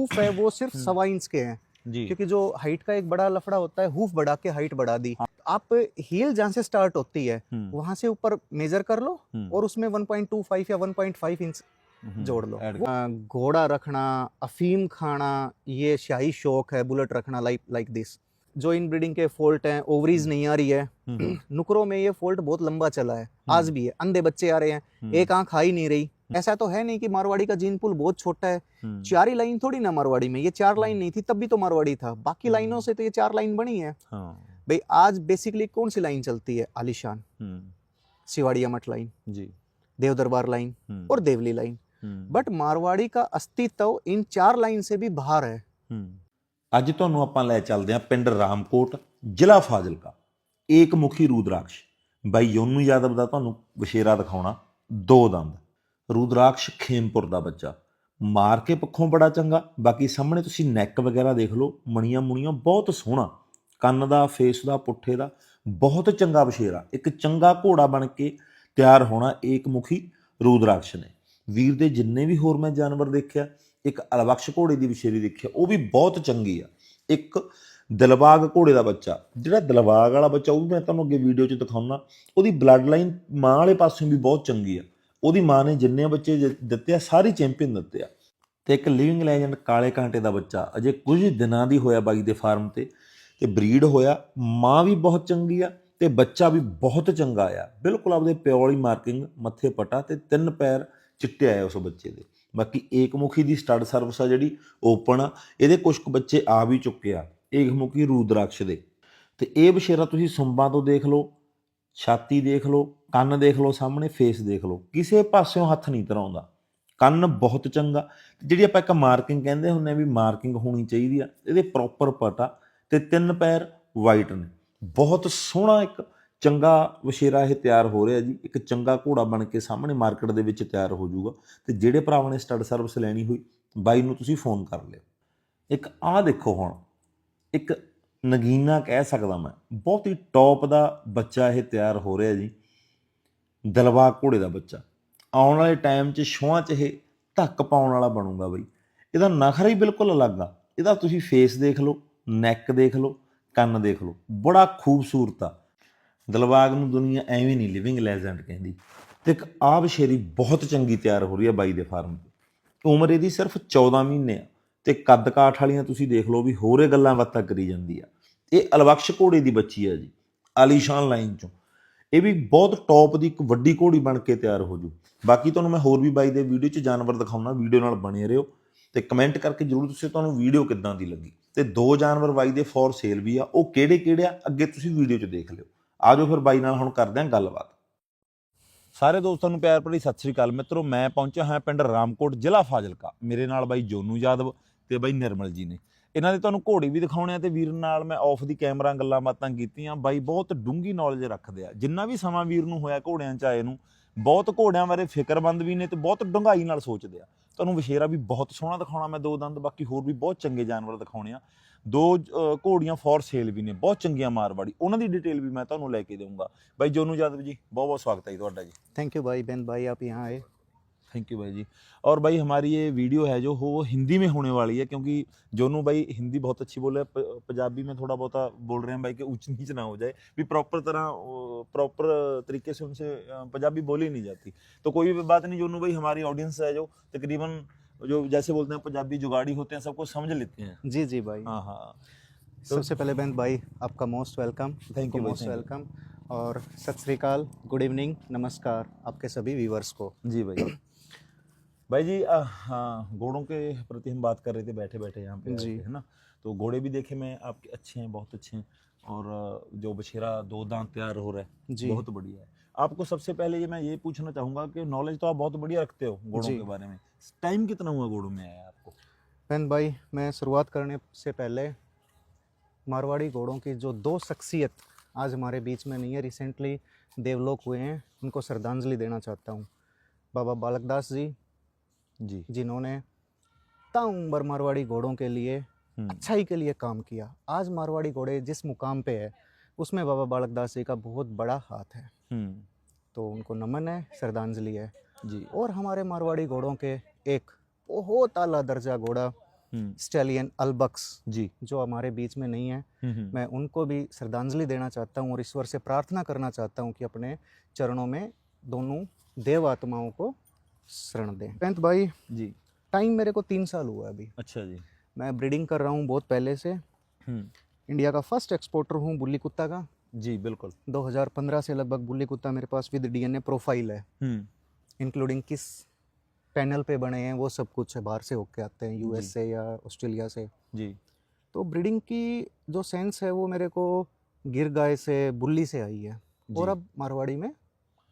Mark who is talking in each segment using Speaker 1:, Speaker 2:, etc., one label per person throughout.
Speaker 1: Hoof है वो सिर्फ 1.25 इंच के हैं
Speaker 2: जी
Speaker 1: क्योंकि जो हाइट का एक बड़ा लफड़ा होता है, हूफ बढ़ा के हाइट बढ़ा दी। आप हील जहाँ से स्टार्ट होती है वहां से ऊपर मेजर कर लो और उसमें 1.25 या 1.5 इंच जोड़ लो। घोड़ा रखना, अफीम खाना, ये शाही शौक है, बुलेट रखना, लाइक दिस। जो इन ब्रीडिंग के फॉल्ट हैं, ओवरीज नहीं आ रही है, नुकरों में ये फॉल्ट बहुत लंबा चला है, आज भी है। अंधे बच्चे आ रहे हैं, एक आंख आ ही नहीं रही। ऐसा तो है नहीं कि मारवाड़ी का जीन पूल बहुत छोटा है, 4 ही लाइन थोड़ी ना मारवाड़ी में। ये 4 लाइन नहीं थी तब भी तो मारवाड़ी था, बाकी लाइनों से तो ये 4 लाइन बनी है। भाई आज बेसिकली कौन सी लाइन चलती है? आलिशान, सिवाड़िया मठ लाइन जी, देव दरबार लाइन और देवली लाइन। बट मारवाड़ी का अस्तित्व इन 4 लाइन से भी बाहर है।
Speaker 2: ਅੱਜ ਤੁਹਾਨੂੰ ਆਪਾਂ ਲੈ ਚੱਲਦੇ ਹਾਂ ਪਿੰਡ ਰਾਮਕੋਟ, ਜ਼ਿਲ੍ਹਾ ਫਾਜ਼ਿਲਕਾ। ਏਕ ਮੁਖੀ ਰੂਦਰਾਕਸ਼ ਬਾਈ ਯੋਨੂ ਯਾਦਵ ਦਾ ਤੁਹਾਨੂੰ ਵਛੇਰਾ ਦਿਖਾਉਣਾ। 2 ਦੰਦ ਰੂਦਰਾਕਸ਼ ਖੇਮਪੁਰ ਦਾ ਬੱਚਾ, ਮਾਰ ਕੇ ਪੱਖੋਂ ਬੜਾ ਚੰਗਾ। ਬਾਕੀ ਸਾਹਮਣੇ ਤੁਸੀਂ ਨੈਕ ਵਗੈਰਾ ਦੇਖ ਲਓ, ਮਣੀਆਂ ਮੁਣੀਆਂ ਬਹੁਤ ਸੋਹਣਾ, ਕੰਨ ਦਾ, ਫੇਸ ਦਾ, ਪੁੱਠੇ ਦਾ ਬਹੁਤ ਚੰਗਾ ਵਛੇਰਾ। ਇੱਕ ਚੰਗਾ ਘੋੜਾ ਬਣ ਕੇ ਤਿਆਰ ਹੋਣਾ ਏਕ ਮੁਖੀ ਰੂਦਰਾਕਸ਼ ਨੇ। ਵੀਰ ਦੇ ਜਿੰਨੇ ਵੀ ਹੋਰ ਮੈਂ ਜਾਨਵਰ ਦੇਖਿਆ, ਇੱਕ ਅਲਬਖਸ਼ ਘੋੜੇ ਦੀ ਵਿਸ਼ੇਰੀ ਦੇਖਿਆ, ਉਹ ਵੀ ਬਹੁਤ ਚੰਗੀ ਆ। ਇੱਕ ਦਿਲਬਾਗ ਘੋੜੇ ਦਾ ਬੱਚਾ, ਜਿਹੜਾ ਦਿਲਬਾਗ ਵਾਲਾ ਬੱਚਾ ਉਹ ਵੀ ਮੈਂ ਤੁਹਾਨੂੰ ਅੱਗੇ ਵੀਡੀਓ 'ਚ ਦਿਖਾਉਣਾ। ਉਹਦੀ ਬਲੱਡ ਲਾਈਨ ਮਾਂ ਵਾਲੇ ਪਾਸਿਓਂ ਵੀ ਬਹੁਤ ਚੰਗੀ ਆ। ਉਹਦੀ ਮਾਂ ਨੇ ਜਿੰਨੇ ਬੱਚੇ ਦਿੱਤੇ ਆ ਸਾਰੇ ਚੈਂਪੀਅਨ ਦਿੱਤੇ ਆ। ਤੇ ਇੱਕ ਲਿਵਿੰਗ ਲੈਜੈਂਡ ਕਾਲੇ ਕਾਂਟੇ ਦਾ ਬੱਚਾ ਅਜੇ ਕੁਝ ਦਿਨਾਂ ਦੀ ਹੋਇਆ ਬਾਈ ਦੇ ਫਾਰਮ ਤੇ ਬਰੀਡ ਹੋਇਆ। ਮਾਂ ਵੀ ਬਹੁਤ ਚੰਗੀ ਆ ਤੇ ਬੱਚਾ ਵੀ ਬਹੁਤ ਚੰਗਾ ਆ। ਬਿਲਕੁਲ ਆਪਦੇ ਪਿਓ ਵਾਲੀ ਮਾਰਕਿੰਗ, ਮੱਥੇ ਪਟਾ ਤੇ 3 ਪੈਰ ਚਿੱਟੇ ਆਏ ਉਸ ਬੱਚੇ ਦੇ। ਬਾਕੀ ਏਕਮੁਖੀ ਦੀ ਸਟੱਡ ਸਰਵਿਸ ਆ ਜਿਹੜੀ ਓਪਨ ਆ। ਇਹਦੇ ਕੁਝ ਕੁ ਬੱਚੇ ਆ ਵੀ ਚੁੱਕੇ ਆ ਏਕਮੁਖੀ ਰੂਦਰਾਕਸ਼ ਦੇ। ਤੇ ਇਹ ਬਸ਼ੇਰਾ ਤੁਸੀਂ ਸੁੰਬਾਂ ਤੋਂ ਦੇਖ ਲਓ, ਛਾਤੀ ਦੇਖ ਲਓ, ਕੰਨ ਦੇਖ ਲਓ, ਸਾਹਮਣੇ ਫੇਸ ਦੇਖ ਲਓ, ਕਿਸੇ ਪਾਸਿਓਂ ਹੱਥ ਨਹੀਂ ਧਰਾਉਂਦਾ। ਕੰਨ ਬਹੁਤ ਚੰਗਾ। ਜਿਹੜੀ ਆਪਾਂ ਇੱਕ ਮਾਰਕਿੰਗ ਕਹਿੰਦੇ ਹੁੰਦੇ ਆ ਵੀ ਮਾਰਕਿੰਗ ਹੋਣੀ ਚਾਹੀਦੀ ਆ, ਇਹਦੇ ਪ੍ਰੋਪਰ ਪਟਾ ਤੇ 3 ਪੈਰ ਵਾਈਟ ਨੇ। ਬਹੁਤ ਸੋਹਣਾ ਇੱਕ ਚੰਗਾ ਵਛੇਰਾ ਇਹ ਤਿਆਰ ਹੋ ਰਿਹਾ ਜੀ। ਇੱਕ ਚੰਗਾ ਘੋੜਾ ਬਣ ਕੇ ਸਾਹਮਣੇ ਮਾਰਕੀਟ ਦੇ ਵਿੱਚ ਤਿਆਰ ਹੋ ਜਾਊਗਾ। ਤੇ ਜਿਹੜੇ ਭਰਾਵਾਂ ਨੇ ਸਟੱਡ ਸਰਵਿਸ ਲੈਣੀ ਹੋਈ ਬਾਈ ਨੂੰ ਤੁਸੀਂ ਫੋਨ ਕਰ ਲਿਓ। ਇੱਕ ਆਹ ਦੇਖੋ, ਹੁਣ ਇੱਕ ਨਗੀਨਾ ਕਹਿ ਸਕਦਾ ਮੈਂ, ਬਹੁਤ ਹੀ ਟੌਪ ਦਾ ਬੱਚਾ ਇਹ ਤਿਆਰ ਹੋ ਰਿਹਾ ਜੀ। ਦਿਲਬਾਗ ਘੋੜੇ ਦਾ ਬੱਚਾ ਆਉਣ ਵਾਲੇ ਟਾਈਮ 'ਚ ਛੋਹਾਂ 'ਚ ਇਹ ਧੱਕ ਪਾਉਣ ਵਾਲਾ ਬਣੂਗਾ ਬਈ। ਇਹਦਾ ਨਖਰਾ ਹੀ ਬਿਲਕੁਲ ਅਲੱਗ ਆ। ਇਹਦਾ ਤੁਸੀਂ ਫੇਸ ਦੇਖ ਲਓ, ਨੈਕ ਦੇਖ ਲਓ, ਕੰਨ ਦੇਖ ਲਓ, ਬੜਾ ਖੂਬਸੂਰਤ ਆ। ਦਿਲਬਾਗ ਨੂੰ ਦੁਨੀਆ ਐਵੇਂ ਨਹੀਂ ਲਿਵਿੰਗ ਲੈਜੈਂਡ ਕਹਿੰਦੀ। ਤੇ ਇੱਕ ਆਹ ਬਸ਼ੇਰੀ ਬਹੁਤ ਚੰਗੀ ਤਿਆਰ ਹੋ ਰਹੀ ਹੈ ਬਾਈ ਦੇ ਫਾਰਮ 'ਤੇ। ਉਮਰ ਇਹਦੀ ਸਿਰਫ 14 ਮਹੀਨੇ ਆ ਤੇ ਕੱਦ ਕਾਠ ਵਾਲੀਆਂ ਤੁਸੀਂ ਦੇਖ ਲਓ ਵੀ ਹੋਰੇ ਗੱਲਾਂ ਬਾਤਾਂ ਕਰੀ ਜਾਂਦੀ ਆ। ਇਹ ਅਲਬਖਸ਼ ਘੋੜੇ ਦੀ ਬੱਚੀ ਆ ਜੀ, ਆਲੀਸ਼ਾਨ ਲਾਈਨ 'ਚੋਂ। ਇਹ ਵੀ ਬਹੁਤ ਟੌਪ ਦੀ ਇੱਕ ਵੱਡੀ ਘੋੜੀ ਬਣ ਕੇ ਤਿਆਰ ਹੋ ਜੂ। ਬਾਕੀ ਤੁਹਾਨੂੰ ਮੈਂ ਹੋਰ ਵੀ ਬਾਈ ਦੇ ਵੀਡੀਓ 'ਚ ਜਾਨਵਰ ਦਿਖਾਉਣਾ, ਵੀਡੀਓ ਨਾਲ ਬਣੇ ਰਹੋ ਤੇ ਕਮੈਂਟ ਕਰਕੇ ਜ਼ਰੂਰ ਦੱਸਿਓ ਤੁਹਾਨੂੰ ਵੀਡੀਓ ਕਿੱਦਾਂ ਦੀ ਲੱਗੀ। ਤੇ 2 ਜਾਨਵਰ ਬਾਈ ਦੇ ਫੋਰ ਸੇਲ ਵੀ ਆ, ਉਹ ਕਿਹੜੇ ਕਿਹੜੇ ਆ ਅੱਗੇ ਤੁਸੀਂ ਵੀਡੀਓ 'ਚ ਦੇਖ ਲਿਓ। ਆਜੋ ਫਿਰ ਬਾਈ ਨਾਲ ਹੁਣ ਕਰਦੇ ਹਾਂ ਗੱਲਬਾਤ। ਸਾਰੇ ਦੋਸਤਾਂ ਨੂੰ ਪਿਆਰ ਭਰੀ ਸਤਿ ਸ੍ਰੀ ਅਕਾਲ ਮਿੱਤਰੋ। ਮੈਂ ਪਹੁੰਚਿਆ ਹਾਂ ਪਿੰਡ ਰਾਮਕੋਟ, ਜ਼ਿਲ੍ਹਾ ਫਾਜ਼ਿਲਕਾ। ਮੇਰੇ ਨਾਲ ਬਾਈ ਜੋਨੂ ਯਾਦਵ ਤੇ ਬਾਈ ਨਿਰਮਲ ਜੀ ਨੇ। ਇਹਨਾਂ ਦੇ ਤੁਹਾਨੂੰ ਘੋੜੇ ਵੀ ਦਿਖਾਉਣੇ ਆ ਤੇ ਵੀਰ ਨਾਲ ਮੈਂ ਆਫ ਦੀ ਕੈਮਰਾ ਗੱਲਾਂ ਬਾਤਾਂ ਕੀਤੀਆਂ। ਬਾਈ ਬਹੁਤ ਡੂੰਘੀ ਨੌਲੇਜ ਰੱਖਦੇ ਆ। ਜਿੰਨਾ ਵੀ ਸਮਾਂ ਵੀਰ ਨੂੰ ਹੋਇਆ ਘੋੜਿਆਂ 'ਚ ਆਏ ਨੂੰ, ਬਹੁਤ ਘੋੜਿਆਂ ਬਾਰੇ ਫਿਕਰਮੰਦ ਵੀ ਨੇ ਤੇ ਬਹੁਤ ਡੂੰਘਾਈ ਨਾਲ ਸੋਚਦੇ ਆ। ਤੁਹਾਨੂੰ ਵਛੇਰਾ ਵੀ ਬਹੁਤ ਸੋਹਣਾ ਦਿਖਾਉਣਾ ਮੈਂ 2 ਦੰਦ। ਬਾਕੀ ਹੋਰ ਵੀ ਬਹੁਤ ਚੰਗੇ ਜਾਨਵਰ ਦਿਖਾਉਣੇ ਆ। 2 ਘੋੜੀਆਂ ਫੋਰ ਸੇਲ ਵੀ ਨੇ, ਬਹੁਤ ਚੰਗੀਆਂ ਮਾਰਵਾੜੀ। ਉਹਨਾਂ ਦੀ डिटेल भी मैं ਤੁਹਾਨੂੰ ਲੈ ਕੇ दूंगा। भाई जोनू यादव जी बहुत बहुत स्वागत है ਤੁਹਾਡਾ जी।
Speaker 1: थैंक यू भाई, बेन भाई आप यहाँ आए।
Speaker 2: थैंक यू भाई जी। और भाई हमारी ये वीडियो है जो वो हिंदी में होने वाली है, क्योंकि जोनू भाई हिंदी बहुत अच्छी बोले, पंजाबी में थोड़ा बहुत बोल रहे हैं भाई कि ऊंच नीच ना हो जाए, भी प्रॉपर तरीके से उनसे पंजाबी बोली नहीं जाती। तो कोई भी बात नहीं जोनू भाई, हमारी ऑडियंस है जो तकरीबन जो जैसे बोलते हैं पंजाबी जुगाड़ी होते हैं, सबको समझ लेते हैं।
Speaker 1: जी जी भाई।
Speaker 2: हाँ हाँ।
Speaker 1: तो सबसे पहले बेन भाई आपका most welcome.
Speaker 2: Thank you,
Speaker 1: most welcome. और सत श्री अकाल, गुड इवनिंग, नमस्कार आपके सभी व्यूवर्स को।
Speaker 2: जी भाई। भाई जी हाँ, घोड़ों के प्रति हम बात कर रहे थे बैठे बैठे यहाँ पे जी, है ना। तो घोड़े भी देखे मैं आपके अच्छे हैं, बहुत अच्छे हैं। और जो बछेरा 2 दांत तैयार हो रहा है जी, बहुत बढ़िया है। आपको सबसे पहले ये मैं ये पूछना चाहूँगा कि नॉलेज तो आप बहुत बढ़िया रखते हो घोड़ों के बारे में। टाइम कितना हुआ घोड़ों में आया आपको?
Speaker 1: बेन भाई मैं शुरुआत करने से पहले मारवाड़ी घोड़ों की जो 2 शख्सियत आज हमारे बीच में नहीं है, रिसेंटली देवलोक हुए हैं, उनको श्रद्धांजलि देना चाहता हूँ। बाबा बालकदास जी जी, जिन्होंने ताउम्र मारवाड़ी घोड़ों के लिए अच्छाई के लिए काम किया। आज मारवाड़ी घोड़े जिस मुकाम पे है उसमें बाबा बालकदास जी का बहुत बड़ा हाथ है। तो उनको नमन है, श्रद्धांजलि है जी। और हमारे मारवाड़ी घोड़ों के एक बहुत आला दर्जा घोड़ा स्टैलियन अल्बक्स
Speaker 2: जी
Speaker 1: जो हमारे बीच में नहीं है, मैं उनको भी श्रद्धांजलि देना चाहता हूँ और ईश्वर से प्रार्थना करना चाहता हूँ कि अपने चरणों में दोनों देव आत्माओं को शरण दें। जयंत भाई
Speaker 2: जी
Speaker 1: टाइम मेरे को 3 साल हुआ है अभी।
Speaker 2: अच्छा जी
Speaker 1: मैं ब्रीडिंग कर रहा हूँ बहुत पहले से। इंडिया का फर्स्ट एक्सपोर्टर हूँ बुल्ली कुत्ता का।
Speaker 2: जी बिल्कुल
Speaker 1: 2015 से लगभग बुल्ली कुत्ता मेरे पास विद डीएनए प्रोफाइल है, इंक्लूडिंग किस पैनल पे बने हैं वो सब कुछ है, बाहर से होके आते हैं यूएस से या ऑस्ट्रेलिया से
Speaker 2: जी
Speaker 1: तो ब्रीडिंग की जो सेंस है वो मेरे को गिर गाय से बुल्ली से आई है और अब मारवाड़ी में